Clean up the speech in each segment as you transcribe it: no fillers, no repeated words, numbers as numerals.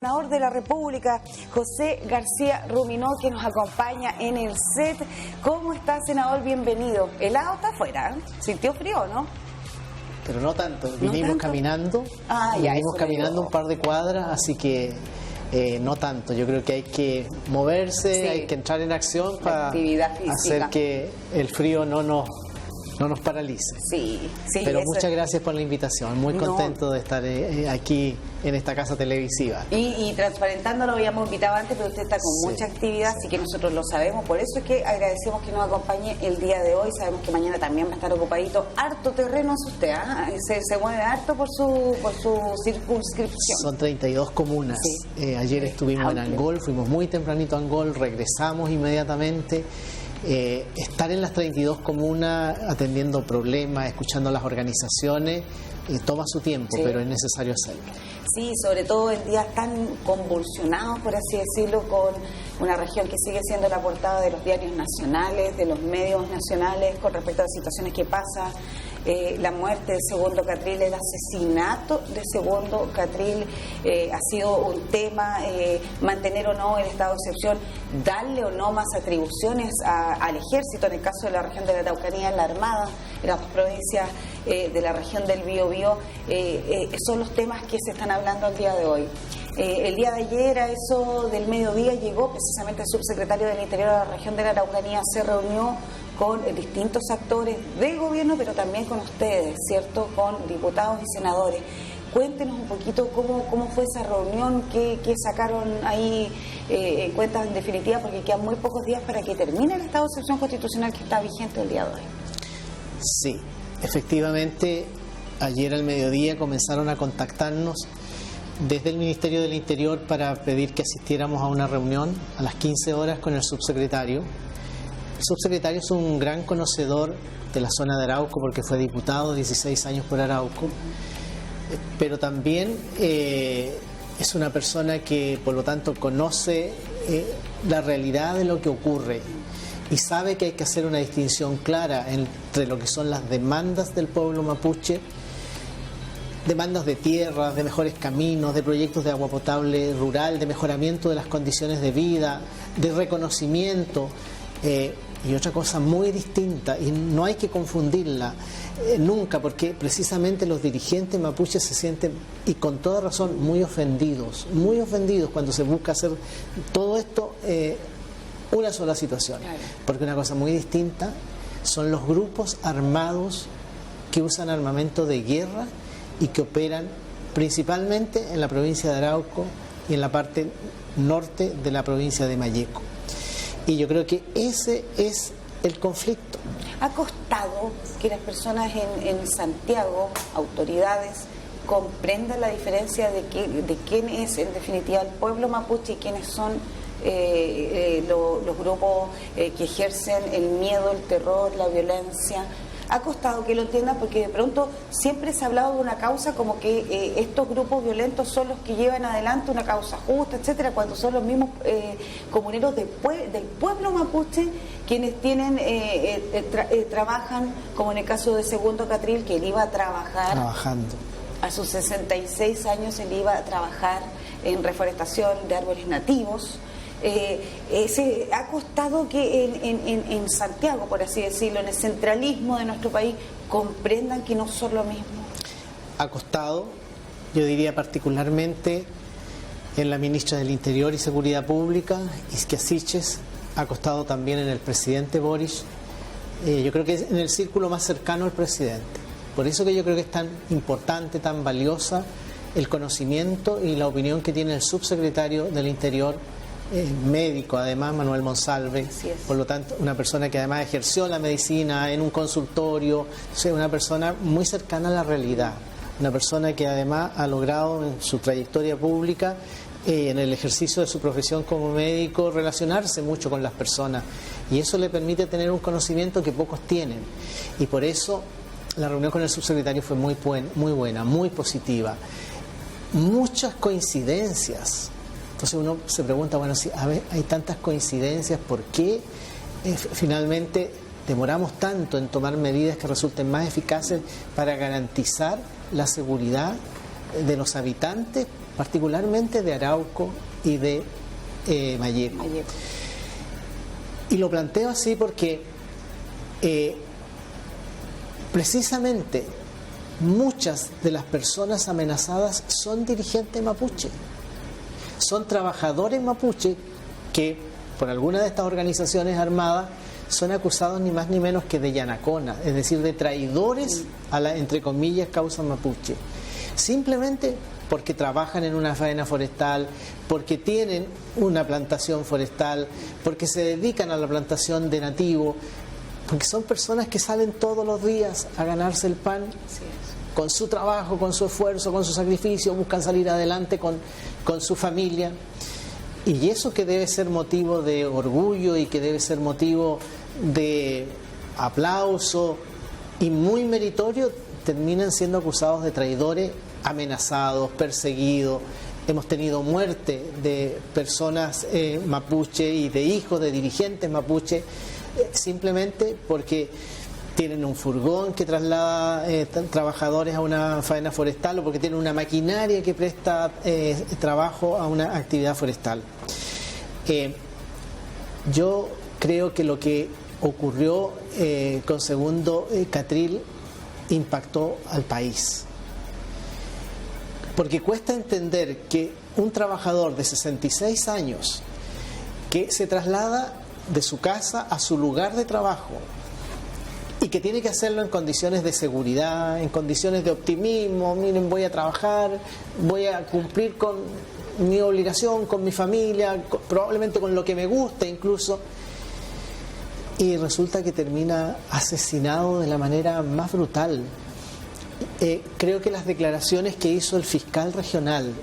Senador de la República, José García Ruminó, que nos acompaña en el set. ¿Cómo está, senador? Bienvenido. El lado está afuera, ¿eh? ¿Sintió frío, no? Pero no tanto, ¿No vinimos tanto? caminando, vinimos caminando un par de cuadras, así que no tanto. Yo creo que hay que moverse, Sí. hay que entrar en acción para Actividad física. hacer que el frío no nos paralice. Sí, sí. Pero eso muchas es. gracias por la invitación, muy No. contento de estar aquí en esta casa televisiva. Y transparentando, lo habíamos invitado antes, pero usted está con Sí. mucha actividad, así que nosotros lo sabemos. Por eso es que agradecemos que nos acompañe el día de hoy. Sabemos que mañana también va a estar ocupadito. Harto terreno es usted, ¿ah? Se mueve harto por su circunscripción. Son 32 comunas. Sí. Ayer estuvimos en Amplio. Angol, fuimos muy tempranito a Angol, regresamos inmediatamente. Estar en las 32 comunas atendiendo problemas, escuchando a las organizaciones, toma su tiempo, Sí. pero es necesario hacerlo. Sí, sobre todo en días tan convulsionados, por así decirlo, con una región que sigue siendo la portada de los diarios nacionales, de los medios nacionales, con respecto a las situaciones que pasa, la muerte de Segundo Catril, el asesinato de Segundo Catril, ha sido un tema, mantener o no el estado de excepción, darle o no más atribuciones al ejército, en el caso de la región de la Araucanía, la Armada, en las dos provincias de la región del Biobío, son los temas que se están hablando el día de hoy. El día de ayer, a eso del mediodía, llegó precisamente el subsecretario del Interior de la región de la Araucanía, se reunió con distintos actores del gobierno, pero también con ustedes, ¿cierto?, con diputados y senadores. Cuéntenos un poquito cómo fue esa reunión, qué sacaron ahí en cuenta en definitiva, porque quedan muy pocos días para que termine el estado de excepción constitucional que está vigente el día de hoy. Sí, efectivamente, ayer al mediodía comenzaron a contactarnos desde el Ministerio del Interior para pedir que asistiéramos a una reunión a las 15 horas con el subsecretario. El subsecretario es un gran conocedor de la zona de Arauco porque fue diputado 16 años por Arauco, pero también es una persona que por lo tanto conoce la realidad de lo que ocurre y sabe que hay que hacer una distinción clara entre lo que son las demandas del pueblo mapuche, demandas de tierras, de mejores caminos, de proyectos de agua potable rural, de mejoramiento de las condiciones de vida, de reconocimiento, y otra cosa muy distinta, y no hay que confundirla nunca, porque precisamente los dirigentes mapuches se sienten, y con toda razón, muy ofendidos cuando se busca hacer todo esto una sola situación. Claro. Porque una cosa muy distinta son los grupos armados que usan armamento de guerra y que operan principalmente en la provincia de Arauco y en la parte norte de la provincia de Malleco. Y yo creo que ese es el conflicto. ¿Ha costado que las personas en Santiago, autoridades, comprendan la diferencia de quién es en definitiva el pueblo mapuche y quiénes son los grupos que ejercen el miedo, el terror, la violencia? Ha costado que lo entiendan porque de pronto siempre se ha hablado de una causa como que estos grupos violentos son los que llevan adelante una causa justa, etcétera, cuando son los mismos comuneros del pueblo mapuche quienes tienen trabajan, como en el caso de Segundo Catril, que él iba a trabajar Trabajando. a sus 66 años, él iba a trabajar en reforestación de árboles nativos. Se ha costado que en Santiago, por así decirlo, en el centralismo de nuestro país, comprendan que no son lo mismo. Ha costado, yo diría particularmente en la ministra del Interior y Seguridad Pública, Isquia Siches, ha costado también en el presidente Boris, yo creo que es en el círculo más cercano al presidente. Por eso que yo creo que es tan importante, tan valiosa el conocimiento y la opinión que tiene el subsecretario del Interior, médico además, Manuel Monsalve, por lo tanto una persona que además ejerció la medicina en un consultorio, o sea, una persona muy cercana a la realidad, una persona que además ha logrado en su trayectoria pública, en el ejercicio de su profesión como médico, relacionarse mucho con las personas, y eso le permite tener un conocimiento que pocos tienen, y por eso la reunión con el subsecretario fue muy buena, muy positiva, muchas coincidencias. Entonces uno se pregunta, bueno, si hay tantas coincidencias, ¿por qué finalmente demoramos tanto en tomar medidas que resulten más eficaces para garantizar la seguridad de los habitantes, particularmente de Arauco y de Mayeco. Y lo planteo así porque precisamente muchas de las personas amenazadas son dirigentes mapuche, son trabajadores mapuche que por alguna de estas organizaciones armadas son acusados ni más ni menos que de yanacona, es decir, de traidores a la, entre comillas, causa mapuche, simplemente porque trabajan en una faena forestal, porque tienen una plantación forestal, porque se dedican a la plantación de nativo, porque son personas que salen todos los días a ganarse el pan con su trabajo, con su esfuerzo, con su sacrificio, buscan salir adelante con su familia. Y eso que debe ser motivo de orgullo y que debe ser motivo de aplauso y muy meritorio, terminan siendo acusados de traidores, amenazados, perseguidos. Hemos tenido muerte de personas mapuche y de hijos de dirigentes mapuche simplemente porque tienen un furgón que traslada trabajadores a una faena forestal o porque tienen una maquinaria que presta trabajo a una actividad forestal. Yo creo que lo que ocurrió con Segundo Catril impactó al país. Porque cuesta entender que un trabajador de 66 años que se traslada de su casa a su lugar de trabajo y que tiene que hacerlo en condiciones de seguridad, en condiciones de optimismo, miren, voy a trabajar, voy a cumplir con mi obligación, con mi familia, probablemente con lo que me gusta incluso, y resulta que termina asesinado de la manera más brutal. Creo que las declaraciones que hizo el fiscal regional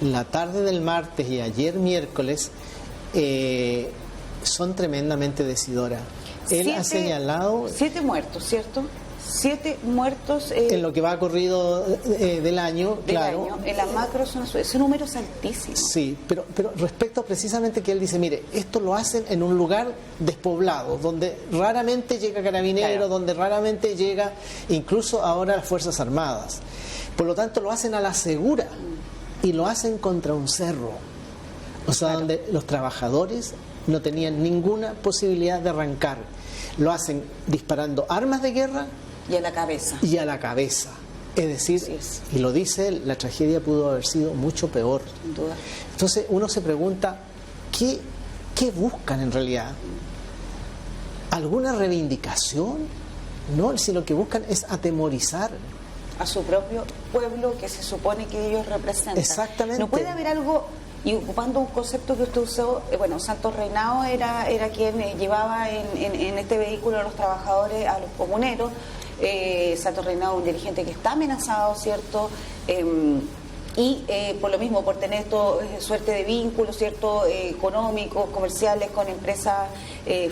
la tarde del martes y ayer miércoles son tremendamente decidoras. Él ha señalado 7 muertos, ¿cierto? 7 muertos en lo que va corrido del año, claro. En la macro ese número es altísimo. Sí, pero respecto precisamente que él dice, mire, esto lo hacen en un lugar despoblado, donde raramente llega Carabineros, claro, donde raramente llega incluso ahora las Fuerzas Armadas. Por lo tanto, lo hacen a la segura y lo hacen contra un cerro. O sea, claro, donde los trabajadores no tenían ninguna posibilidad de arrancar. Lo hacen disparando armas de guerra y a la cabeza. Y a la cabeza. Es decir, y lo dice él, la tragedia pudo haber sido mucho peor. Sin duda. Entonces uno se pregunta, ¿qué buscan en realidad? ¿Alguna reivindicación? No, si lo que buscan es atemorizar a su propio pueblo que se supone que ellos representan. Exactamente. No puede haber algo, y ocupando un concepto que usted usó, Santos Reinao era quien llevaba en este vehículo a los trabajadores, a los comuneros. Santos Reinao, un dirigente que está amenazado, ¿cierto? Y por lo mismo, por tener suerte de vínculos, ¿cierto? Económicos, comerciales con empresas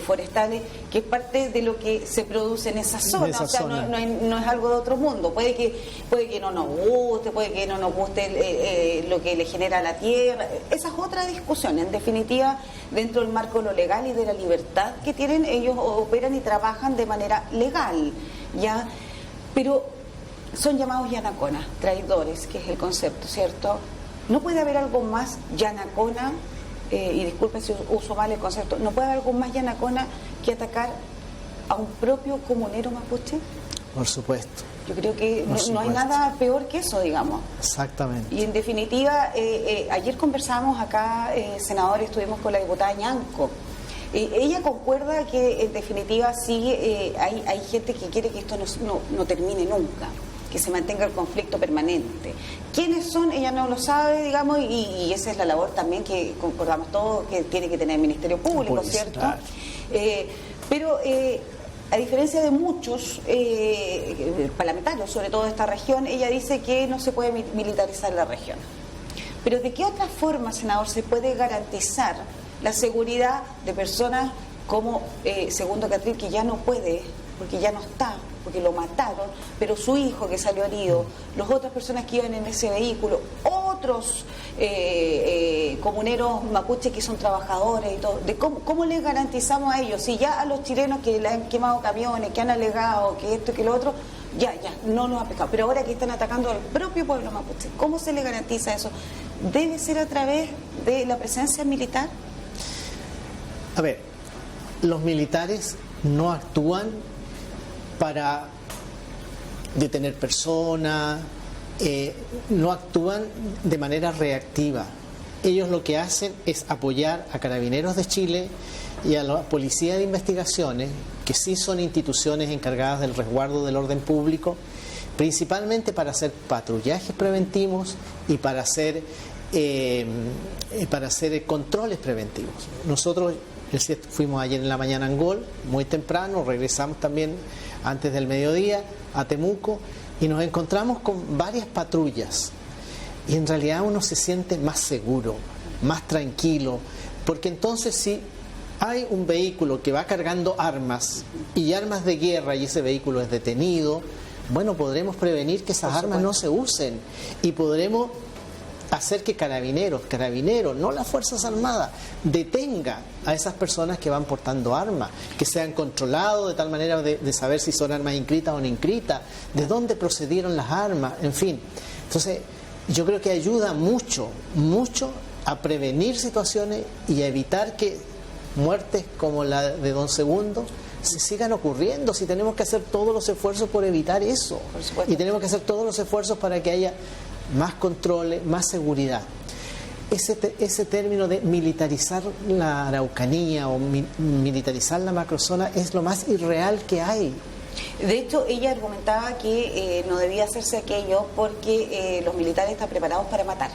forestales, que es parte de lo que se produce en esa zona. O sea, no es algo de otro mundo. Puede que no nos guste, puede que no nos guste lo que le genera la tierra. Esa es otra discusión. En definitiva, dentro del marco de lo legal y de la libertad que tienen, ellos operan y trabajan de manera legal, ¿ya? Pero son llamados yanacona, traidores, que es el concepto, ¿cierto? No puede haber algo más yanacona, y disculpen si uso mal el concepto, no puede haber algo más yanacona que atacar a un propio comunero mapuche. Por supuesto. Yo creo que no hay nada peor que eso, digamos. Exactamente. Y en definitiva, ayer conversábamos acá, senadores, estuvimos con la diputada Ñanco. Ella concuerda que en definitiva sí hay gente que quiere que esto no termine nunca, que se mantenga el conflicto permanente. ¿Quiénes son? Ella no lo sabe, digamos, y esa es la labor también que concordamos todos que tiene que tener el Ministerio Público, ¿cierto? Claro. Pero a diferencia de muchos parlamentarios, sobre todo de esta región, ella dice que no se puede militarizar la región. Pero ¿de qué otra forma, senador, se puede garantizar la seguridad de personas como Segundo Catril, que ya no puede, porque ya no está, porque lo mataron, pero su hijo que salió herido, las otras personas que iban en ese vehículo, otros comuneros mapuches que son trabajadores y todo? ¿Cómo les garantizamos a ellos? Si ya a los chilenos que le han quemado camiones, que han alegado que esto y que lo otro, ya, no los ha pescado. Pero ahora que están atacando al propio pueblo mapuche, ¿cómo se le garantiza eso? ¿Debe ser a través de la presencia militar? A ver, los militares no actúan para detener personas, no actúan de manera reactiva. Ellos lo que hacen es apoyar a Carabineros de Chile y a la Policía de Investigaciones, que sí son instituciones encargadas del resguardo del orden público, principalmente para hacer patrullajes preventivos y para hacer controles preventivos. Nosotros fuimos ayer en la mañana a Angol, muy temprano, regresamos también antes del mediodía a Temuco y nos encontramos con varias patrullas. Y en realidad uno se siente más seguro, más tranquilo, porque entonces si hay un vehículo que va cargando armas y armas de guerra y ese vehículo es detenido, bueno, podremos prevenir que esas armas no se usen y podremos hacer que Carabineros, no las Fuerzas Armadas, detenga a esas personas que van portando armas, que sean controlados de tal manera de saber si son armas inscritas o no inscritas, de dónde procedieron las armas, en fin. Entonces, yo creo que ayuda mucho a prevenir situaciones y a evitar que muertes como la de don Segundo se sigan ocurriendo. Si tenemos que hacer todos los esfuerzos por evitar eso, y tenemos que hacer todos los esfuerzos para que haya más controles, más seguridad. Ese término de militarizar la Araucanía o militarizar la macrozona es lo más irreal que hay. De hecho, ella argumentaba que no debía hacerse aquello porque los militares están preparados para matar.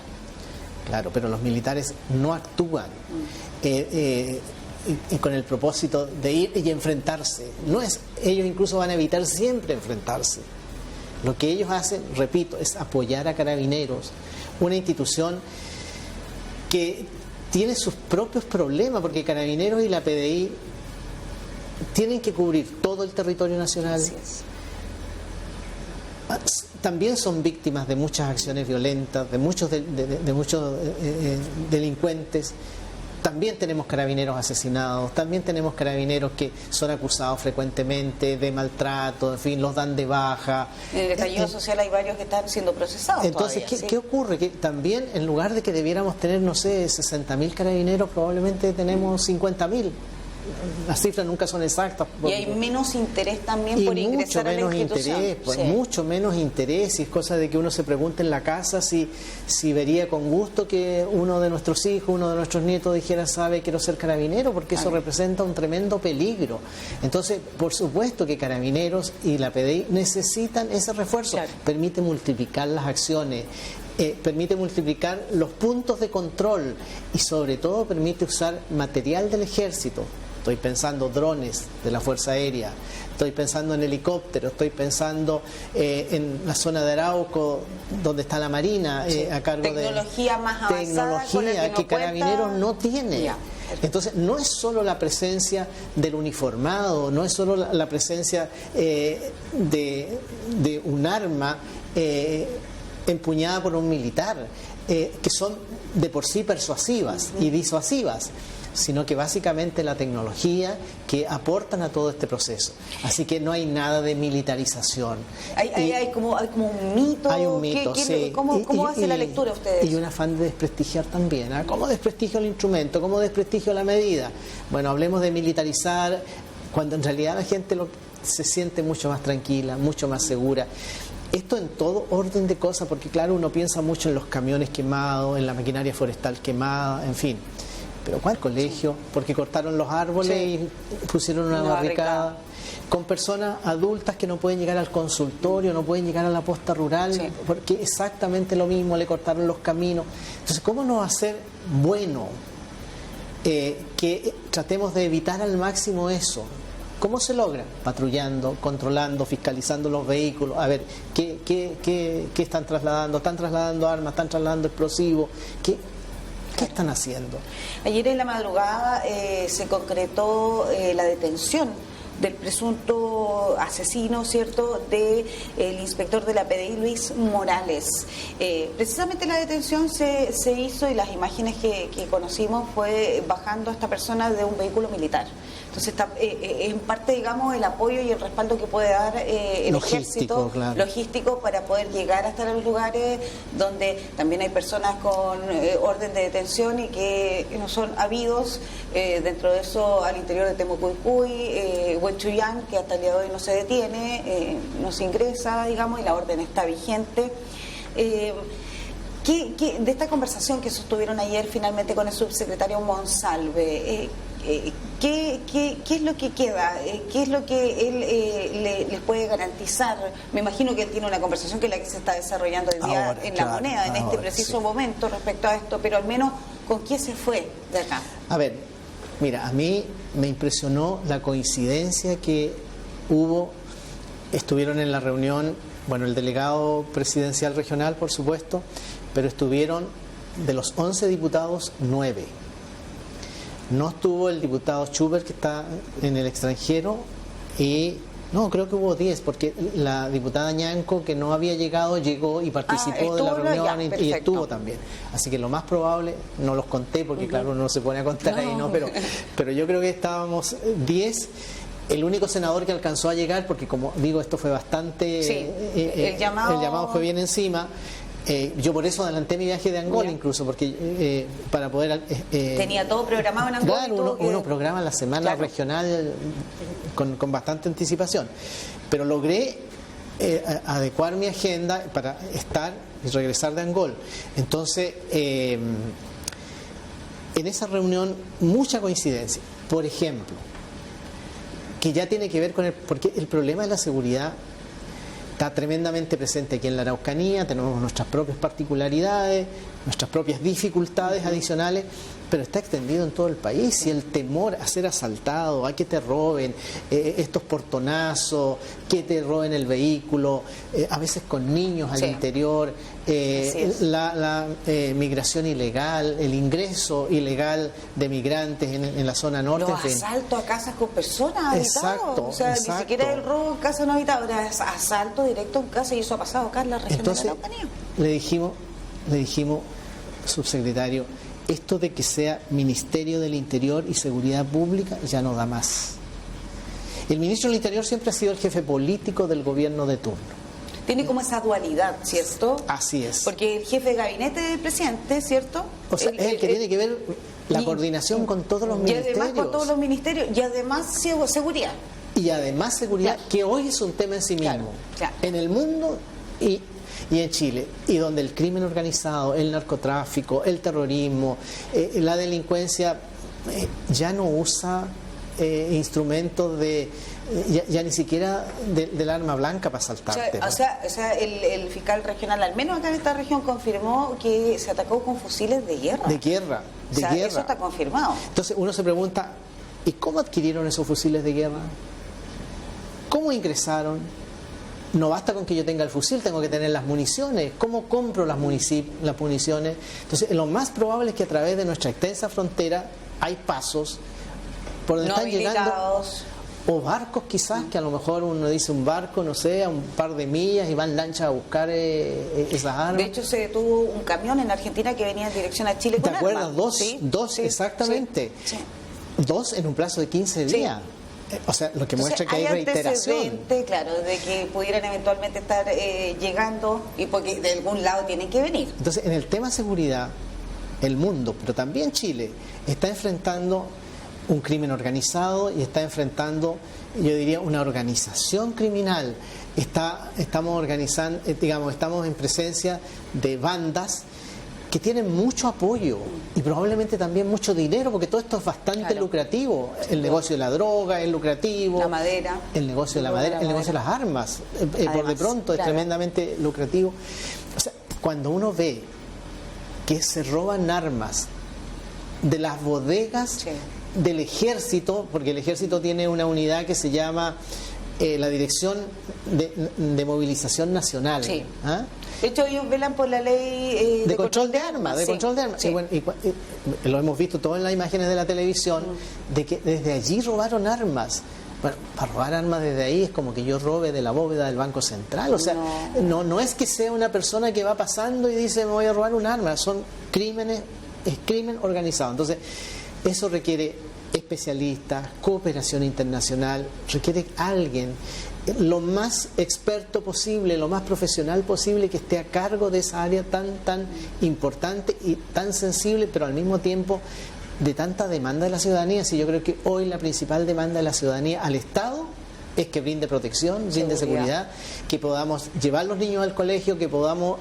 Claro, pero los militares no actúan con el propósito de ir y enfrentarse. Ellos incluso van a evitar siempre enfrentarse. Lo que ellos hacen, repito, es apoyar a Carabineros, una institución que tiene sus propios problemas, porque Carabineros y la PDI tienen que cubrir todo el territorio nacional. También son víctimas de muchas acciones violentas, de muchos delincuentes. También tenemos carabineros asesinados, también tenemos carabineros que son acusados frecuentemente de maltrato, en fin, los dan de baja. En el estallido social hay varios que están siendo procesados. Entonces, todavía, ¿qué ocurre? Que también, en lugar de que debiéramos tener, no sé, 60.000 carabineros, probablemente tenemos 50.000. Las cifras nunca son exactas. Y hay menos interés también por ingresar a la institución. Mucho menos interés, y es cosa de que uno se pregunte en la casa si vería con gusto que uno de nuestros hijos, uno de nuestros nietos dijera, quiero ser carabinero, porque eso representa un tremendo peligro. Entonces, por supuesto que Carabineros y la PDI necesitan ese refuerzo. Claro. Permite multiplicar las acciones, permite multiplicar los puntos de control y sobre todo permite usar material del ejército. Estoy pensando drones de la Fuerza Aérea, estoy pensando en helicópteros, estoy pensando en la zona de Arauco, donde está la Marina, a cargo tecnología más avanzada, tecnología que Carabineros no tiene. Entonces, no es solo la presencia del uniformado, no es solo la presencia de un arma empuñada por un militar, que son de por sí persuasivas y disuasivas, sino que básicamente la tecnología que aportan a todo este proceso. Así que no hay nada de militarización. Hay como un mito. Hay un mito, sí. ¿Cómo hace la lectura ustedes? Y un afán de desprestigiar también. ¿Cómo desprestigio el instrumento? ¿Cómo desprestigio la medida? Bueno, hablemos de militarizar, cuando en realidad la gente se siente mucho más tranquila, mucho más segura. Esto en todo orden de cosas, porque claro, uno piensa mucho en los camiones quemados, en la maquinaria forestal quemada, en fin. Pero ¿cuál colegio? Porque cortaron los árboles y pusieron una barricada. Con personas adultas que no pueden llegar al consultorio, no pueden llegar a la posta rural, porque exactamente lo mismo, le cortaron los caminos. Entonces, ¿cómo no hacer bueno que tratemos de evitar al máximo eso? ¿Cómo se logra? Patrullando, controlando, fiscalizando los vehículos, a ver qué están trasladando. ¿Están trasladando armas? ¿Están trasladando explosivos? ¿Qué están haciendo? Ayer en la madrugada se concretó la detención del presunto asesino, ¿cierto?, del inspector de la PDI, Luis Morales. Precisamente la detención se hizo, y las imágenes que conocimos fue bajando a esta persona de un vehículo militar. Entonces, en parte, digamos, el apoyo y el respaldo que puede dar el ejército, claro, logístico, para poder llegar hasta los lugares donde también hay personas con orden de detención y que no son habidos. Dentro de eso, al interior de Temucuicui, Huechuyán, que hasta el día de hoy no se detiene, no se ingresa, digamos, y la orden está vigente. De esta conversación que sostuvieron ayer finalmente con el subsecretario Monsalve, ¿qué es lo que queda? ¿Qué es lo que él les puede garantizar? Me imagino que él tiene una conversación que es la que se está desarrollando hoy día ahora, en La Moneda, en este preciso momento respecto a esto, pero al menos, ¿con quién se fue de acá? A ver, mira, a mí me impresionó la coincidencia que estuvieron en la reunión, bueno, el delegado presidencial regional, por supuesto, pero estuvieron, de los 11 diputados, 9. No estuvo el diputado Schubert, que está en el extranjero, y no, creo que hubo 10, porque la diputada Ñanco, que no había llegado, llegó y participó de la reunión y estuvo también. Así que lo más probable, no los conté porque claro, uno no se pone a contar ahí, ¿no? Pero yo creo que estábamos 10. El único senador que alcanzó a llegar, porque como digo, esto fue bastante... Sí, el llamado fue bien encima. Yo por eso adelanté mi viaje de Angola, incluso, porque para poder... tenía todo programado en Angola. Claro, uno programa la semana regional con bastante anticipación. Pero logré adecuar mi agenda para estar y regresar de Angola. Entonces, en esa reunión, mucha coincidencia. Por ejemplo, que ya tiene que ver con porque el problema de la seguridad está tremendamente presente aquí en la Araucanía. Tenemos nuestras propias particularidades, nuestras propias dificultades adicionales, pero está extendido en todo el país, y el temor a ser asaltado, a que te roben, estos portonazos, que te roben el vehículo, a veces con niños al interior, la migración ilegal, el ingreso ilegal de migrantes en la zona norte. Los asaltos a casas con personas habitadas. O sea, ni siquiera el robo en casa no habitada, ahora es asalto directo en casa, y eso ha pasado acá en la región de la Araucanía. Le dijimos, subsecretario, esto de que sea Ministerio del Interior y Seguridad Pública ya no da más. El ministro del Interior siempre ha sido el jefe político del gobierno de turno. Tiene como esa dualidad, ¿cierto? Así es. Porque el jefe de gabinete del presidente, ¿cierto? O sea, es el que tiene que ver la coordinación con todos los ministerios. Y además con todos los ministerios, y además seguridad. Y además seguridad, que hoy es un tema en sí mismo. Claro. En el mundo y en Chile, y donde el crimen organizado, el narcotráfico, el terrorismo, la delincuencia ya no usa instrumentos ya ni siquiera del arma blanca para asaltarte. O sea, el fiscal regional, al menos acá en esta región, confirmó que se atacó con fusiles de guerra. De guerra. Eso está confirmado. Entonces uno se pregunta, ¿y cómo adquirieron esos fusiles de guerra? ¿Cómo ingresaron? No basta con que yo tenga el fusil, tengo que tener las municiones. ¿Cómo compro las municiones? Entonces, lo más probable es que a través de nuestra extensa frontera hay pasos por donde están llegando, o barcos quizás, que a lo mejor uno dice un barco, no sé, a un par de millas, y van lanchas a buscar esas armas. De hecho, se detuvo un camión en Argentina que venía en dirección a Chile con armas. ¿Te acuerdas? Armas. Dos, exactamente. Sí. 2 en un plazo de 15 días. Sí. O sea, lo que muestra que hay reiteración. Claro, de que pudieran eventualmente estar llegando, y porque de algún lado tienen que venir. Entonces, en el tema seguridad, el mundo, pero también Chile, está enfrentando un crimen organizado y está enfrentando, yo diría, una organización criminal. Estamos organizando, estamos en presencia de bandas que tienen mucho apoyo y probablemente también mucho dinero, porque todo esto es bastante lucrativo. El negocio de la droga es lucrativo. La madera. El negocio de la madera, el negocio de las armas, por de pronto, es tremendamente lucrativo. O sea, cuando uno ve que se roban armas de las bodegas del ejército, porque el ejército tiene una unidad que se llama la Dirección de Movilización Nacional. Sí. De hecho, ellos velan por la ley de control de armas. Sí. Y bueno, lo hemos visto todo en las imágenes de la televisión, de que desde allí robaron armas Bueno, para robar armas desde ahí es como que yo robe de la bóveda del Banco Central. O sea, no es que sea una persona que va pasando y dice me voy a robar un arma. Son crímenes, es crimen organizado. Entonces, eso requiere especialistas, cooperación internacional, requiere alguien lo más experto posible, lo más profesional posible, que esté a cargo de esa área tan importante y tan sensible, pero al mismo tiempo de tanta demanda de la ciudadanía. Si yo creo que hoy la principal demanda de la ciudadanía al Estado es que brinde protección, brinde seguridad, que podamos llevar los niños al colegio, que podamos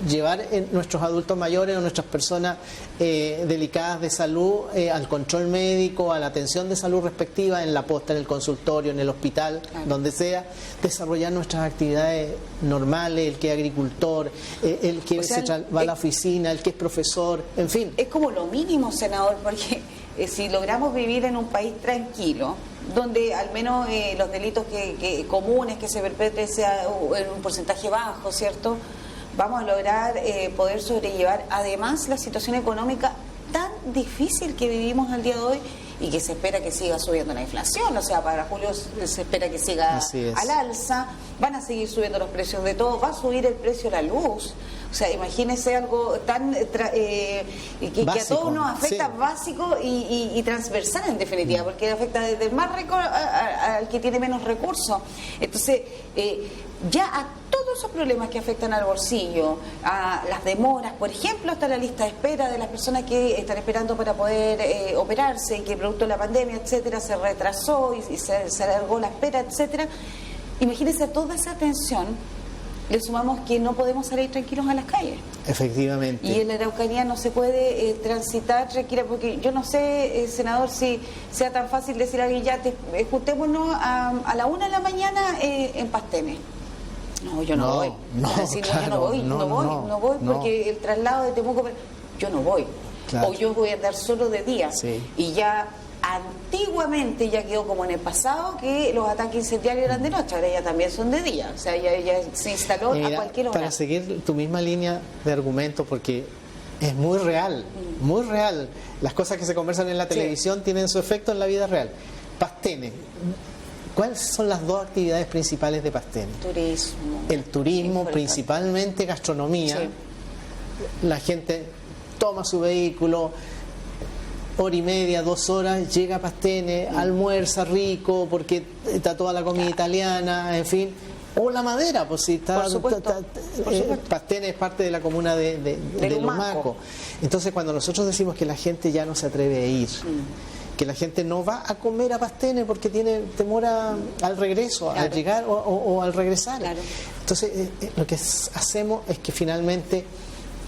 llevar nuestros adultos mayores o nuestras personas delicadas de salud al control médico, a la atención de salud respectiva, en la posta, en el consultorio, en el hospital, donde sea, desarrollar nuestras actividades normales, el que es agricultor, el que va a la oficina, el que es profesor, en fin. Es como lo mínimo, senador, porque si logramos vivir en un país tranquilo, donde al menos los delitos comunes que se perpetren sea en un porcentaje bajo, ¿cierto?, vamos a lograr poder sobrellevar además la situación económica tan difícil que vivimos al día de hoy y que se espera que siga subiendo la inflación. O sea, para julio se espera que siga al alza, van a seguir subiendo los precios de todo, va a subir el precio de la luz. O sea, imagínese algo tan que a todos nos afecta, básico y transversal en definitiva, porque afecta desde el más rico al que tiene menos recursos. Entonces, ya a todos esos problemas que afectan al bolsillo, a las demoras, por ejemplo, hasta la lista de espera de las personas que están esperando para poder operarse y que producto de la pandemia, etcétera, se retrasó y se alargó la espera, etcétera. Imagínense toda esa tensión, le sumamos que no podemos salir tranquilos a las calles. Efectivamente. Y en la Araucanía no se puede transitar tranquila, porque yo no sé, senador, si sea tan fácil decir a alguien, ya juntémonos a la 1 de la mañana en Pastene. No, yo no voy. No voy, porque el traslado de Temuco, yo no voy. Claro. O yo voy a andar solo de día. Sí. Y ya antiguamente ya quedó como en el pasado que los ataques incendiarios eran de noche, ahora ya también son de día. O sea, ya se instaló a cualquier hora. Para seguir tu misma línea de argumento, porque es muy real, muy real. Las cosas que se conversan en la televisión tienen su efecto en la vida real. Pastene. ¿Cuáles son las dos actividades principales de Pastene? Turismo. El turismo, principalmente gastronomía. Sí. La gente toma su vehículo, hora y media, 2 horas, llega a Pastene, almuerza rico, porque está toda la comida italiana, en fin. O La Madera, pues si está... Por supuesto. Pastene es parte de la comuna de Lumaco. Entonces, cuando nosotros decimos que la gente ya no se atreve a ir, que la gente no va a comer a Pastene porque tiene temor al regreso, al llegar o al regresar. Claro. Entonces, lo que hacemos es que finalmente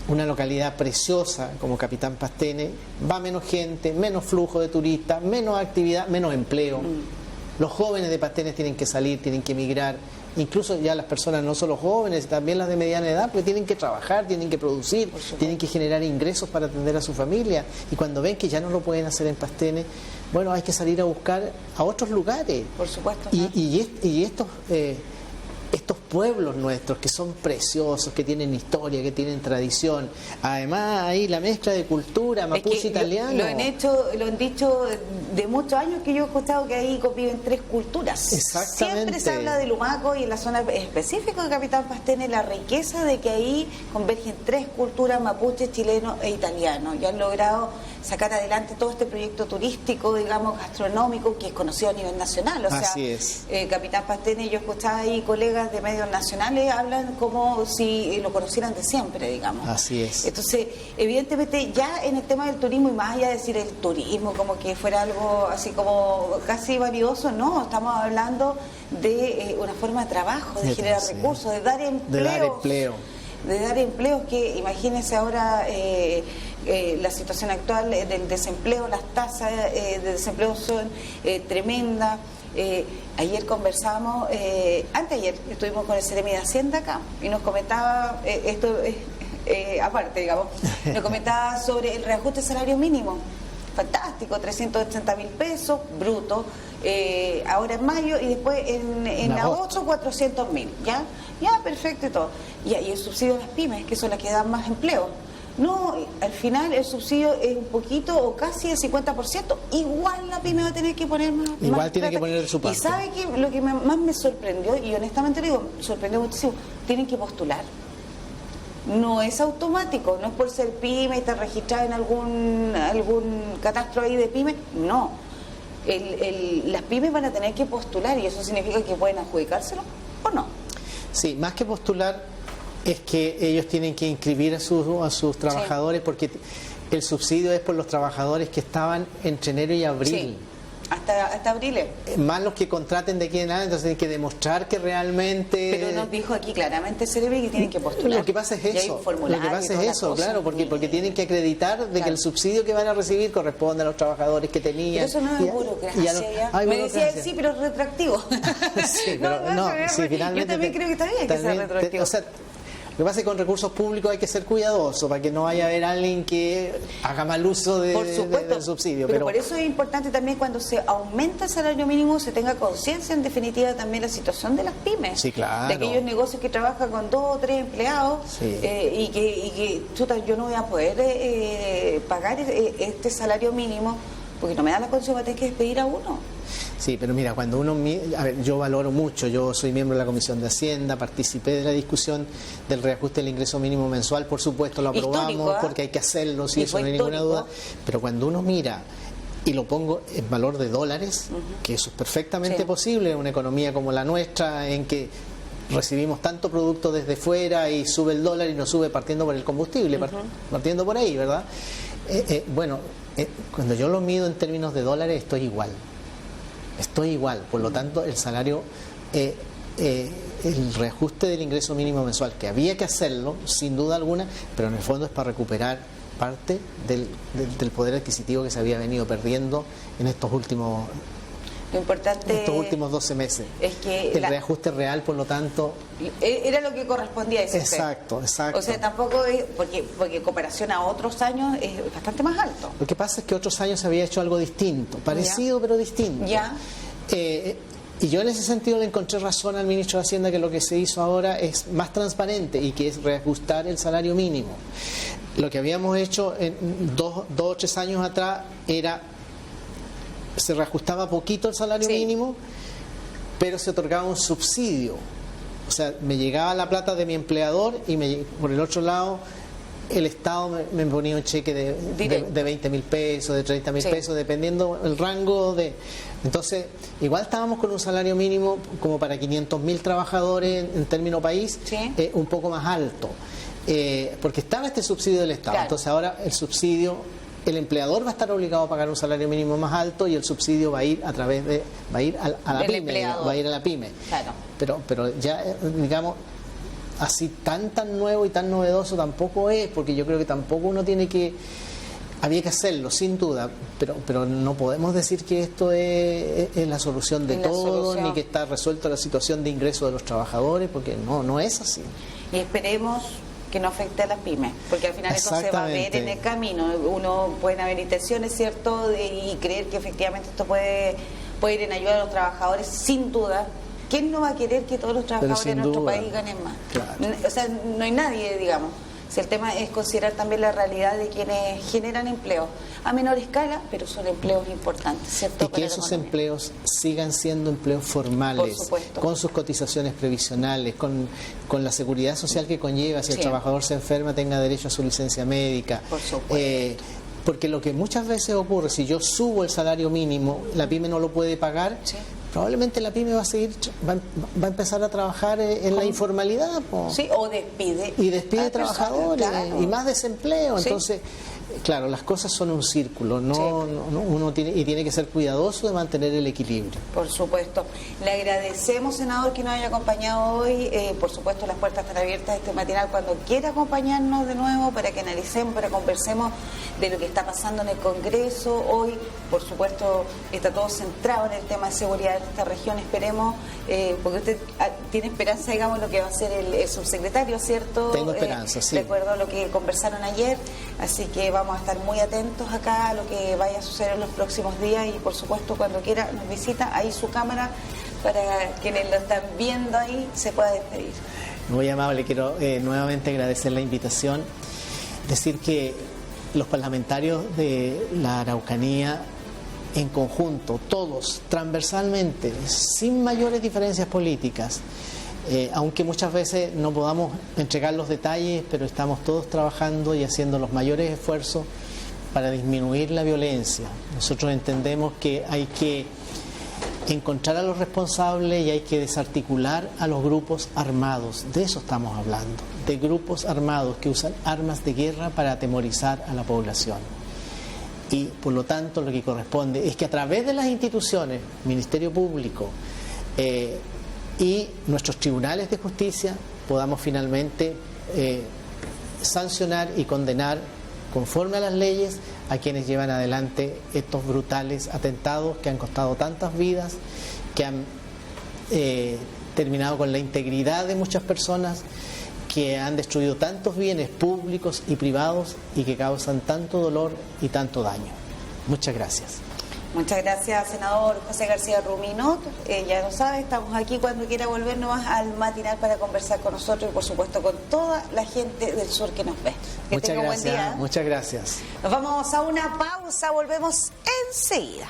una localidad preciosa como Capitán Pastene va menos gente, menos flujo de turistas, menos actividad, menos empleo. Los jóvenes de Pastene tienen que salir, tienen que emigrar. Incluso ya las personas, no solo jóvenes, también las de mediana edad, porque tienen que trabajar, tienen que producir, tienen que generar ingresos para atender a su familia. Y cuando ven que ya no lo pueden hacer en Pastene, bueno, hay que salir a buscar a otros lugares. Por supuesto. Y estos pueblos nuestros que son preciosos, que tienen historia, que tienen tradición, además ahí la mezcla de cultura mapuche italiano. Lo han dicho de muchos años que yo he escuchado que ahí conviven 3 culturas. Exactamente. Siempre se habla de Lumaco y en la zona específica de Capitán Pastene la riqueza de que ahí convergen 3 culturas, mapuche, chileno e italiano, y han logrado sacar adelante todo este proyecto turístico, digamos, gastronómico, que es conocido a nivel nacional. O sea, así es. Capitán Pastene, yo escuchaba ahí colegas de medios nacionales hablan como si lo conocieran de siempre, digamos. Así es. Entonces, evidentemente, ya en el tema del turismo, y más allá de decir el turismo como que fuera algo así como casi vanidoso, no, estamos hablando de una forma de trabajo, de generar recursos, de dar empleos. De dar empleos que, imagínense ahora la situación actual del desempleo, las tasas de desempleo son tremendas. Ayer conversamos, anteayer estuvimos con el Seremi de Hacienda acá y nos comentaba, esto aparte, digamos, nos comentaba sobre el reajuste del salario mínimo. Fantástico, 380.000 pesos brutos, ahora en mayo, y después en agosto 400.000, ¿ya? Ya, perfecto y todo. Y el subsidio a las pymes, que son las que dan más empleo. No, al final el subsidio es un poquito o casi el 50%. Igual la pyme va a tener que poner más. Igual más tiene plata. que poner de su parte. Y sabe que lo que más me sorprendió, y honestamente lo digo, sorprendió muchísimo, tienen que postular. No es automático, no es por ser pyme y estar registrada en algún catastro ahí de pyme, no. Las pymes van a tener que postular y eso significa que pueden adjudicárselo o no. Sí, más que postular es que ellos tienen que inscribir a sus trabajadores, porque el subsidio es por los trabajadores que estaban entre enero y abril. Sí. Hasta abril. Más los que contraten de aquí en adelante, entonces tienen que demostrar que realmente... Pero nos dijo aquí claramente Cerebre que tienen que postular. Lo que pasa es eso, claro, porque tienen que acreditar de que el subsidio que van a recibir corresponde a los trabajadores que tenían. Pero eso no es burocracia. Me decía, sí, pero es retroactivo. Sí, pero finalmente... Yo también creo que está bien que sea retroactivo. O sea, lo que pasa es que con recursos públicos hay que ser cuidadoso para que no vaya a haber alguien que haga mal uso del subsidio. Pero por eso es importante también cuando se aumenta el salario mínimo se tenga conciencia en definitiva también la situación de las pymes. Sí, claro. De aquellos negocios que trabajan con 2 o 3 empleados y que chuta, yo no voy a poder pagar este salario mínimo porque no me da la condición, va a tener que despedir a uno. Sí, pero mira, cuando uno... A ver, yo valoro mucho, yo soy miembro de la Comisión de Hacienda, participé de la discusión del reajuste del ingreso mínimo mensual, por supuesto lo aprobamos porque hay que hacerlo, sí, eso no hay ninguna duda, pero cuando uno mira y lo pongo en valor de dólares, que eso es perfectamente posible en una economía como la nuestra, en que recibimos tanto producto desde fuera y sube el dólar y no sube partiendo por el combustible, partiendo por ahí, ¿verdad? Cuando yo lo mido en términos de dólares estoy igual, por lo tanto el salario, el reajuste del ingreso mínimo mensual, que había que hacerlo sin duda alguna, pero en el fondo es para recuperar parte del poder adquisitivo que se había venido perdiendo en estos últimos... Lo importante estos últimos 12 meses. Es que el reajuste real, por lo tanto... Era lo que correspondía a ese. Exacto. O sea, tampoco es... Porque en comparación a otros años es bastante más alto. Lo que pasa es que otros años se había hecho algo distinto, parecido pero distinto. Y yo en ese sentido le encontré razón al ministro de Hacienda que lo que se hizo ahora es más transparente y que es reajustar el salario mínimo. Lo que habíamos hecho en 2 o 3 años atrás era... se reajustaba poquito el salario mínimo, pero se otorgaba un subsidio. O sea, me llegaba la plata de mi empleador y por el otro lado el Estado me ponía un cheque de 20.000 pesos, de 30.000 pesos, dependiendo el rango de... Entonces, igual estábamos con un salario mínimo como para 500.000 trabajadores en término país, un poco más alto, porque estaba este subsidio del Estado. Entonces ahora el subsidio... el empleador va a estar obligado a pagar un salario mínimo más alto y el subsidio va a ir a través de... va a ir a la pyme, va a ir a la pyme. Claro. Pero ya, digamos, así tan nuevo y tan novedoso tampoco es, porque yo creo que tampoco uno tiene que... había que hacerlo, sin duda, pero no podemos decir que esto es la solución de todo, ni que está resuelta la situación de ingreso de los trabajadores, porque no es así. Y esperemos que no afecte a las pymes, porque al final eso se va a ver en el camino. Pueden haber intenciones, ¿cierto?, y creer que efectivamente esto puede ir en ayuda a los trabajadores, sin duda. ¿Quién no va a querer que todos los trabajadores de nuestro país ganen más? Claro. O sea, no hay nadie, digamos. Si el tema es considerar también la realidad de quienes generan empleo a menor escala, pero son empleos importantes, ¿cierto? Y que esos empleos sigan siendo empleos formales, con sus cotizaciones previsionales, con la seguridad social que conlleva, si el trabajador se enferma tenga derecho a su licencia médica. Por supuesto. Porque lo que muchas veces ocurre, si yo subo el salario mínimo, la pyme no lo puede pagar, probablemente la pyme va a empezar a trabajar en la informalidad. O despide. Y despide trabajadores, y más desempleo. Entonces, claro, las cosas son un círculo, uno tiene que ser cuidadoso de mantener el equilibrio. Por supuesto. Le agradecemos, senador, que nos haya acompañado hoy. Por supuesto, las puertas están abiertas este matinal cuando quiera acompañarnos de nuevo para que analicemos, para conversemos de lo que está pasando en el Congreso. Hoy, por supuesto, está todo centrado en el tema de seguridad de esta región. Esperemos, porque usted tiene esperanza, digamos, lo que va a hacer el subsecretario, ¿cierto? Tengo esperanza, sí. De acuerdo a lo que conversaron ayer. Así que vamos a estar muy atentos acá a lo que vaya a suceder en los próximos días y, por supuesto, cuando quiera nos visita, ahí su cámara, para quienes lo están viendo ahí se pueda despedir. Muy amable, quiero nuevamente agradecer la invitación decir que los parlamentarios de la Araucanía en conjunto, todos, transversalmente, sin mayores diferencias políticas, aunque muchas veces no podamos entregar los detalles, pero estamos todos trabajando y haciendo los mayores esfuerzos para disminuir la violencia. Nosotros entendemos que hay que encontrar a los responsables y hay que desarticular a los grupos armados. De eso estamos hablando, de grupos armados que usan armas de guerra para atemorizar a la población. Y por lo tanto lo que corresponde es que a través de las instituciones, Ministerio Público y nuestros tribunales de justicia, podamos finalmente sancionar y condenar conforme a las leyes a quienes llevan adelante estos brutales atentados que han costado tantas vidas, que han terminado con la integridad de muchas personas, que han destruido tantos bienes públicos y privados y que causan tanto dolor y tanto daño. Muchas gracias. Muchas gracias, senador José García Ruminot. Ya lo sabe, estamos aquí cuando quiera volver nomás al matinal para conversar con nosotros y por supuesto con toda la gente del sur que nos ve. Que muchas tenga gracias, buen día. muchas gracias. Nos vamos a una pausa, volvemos enseguida.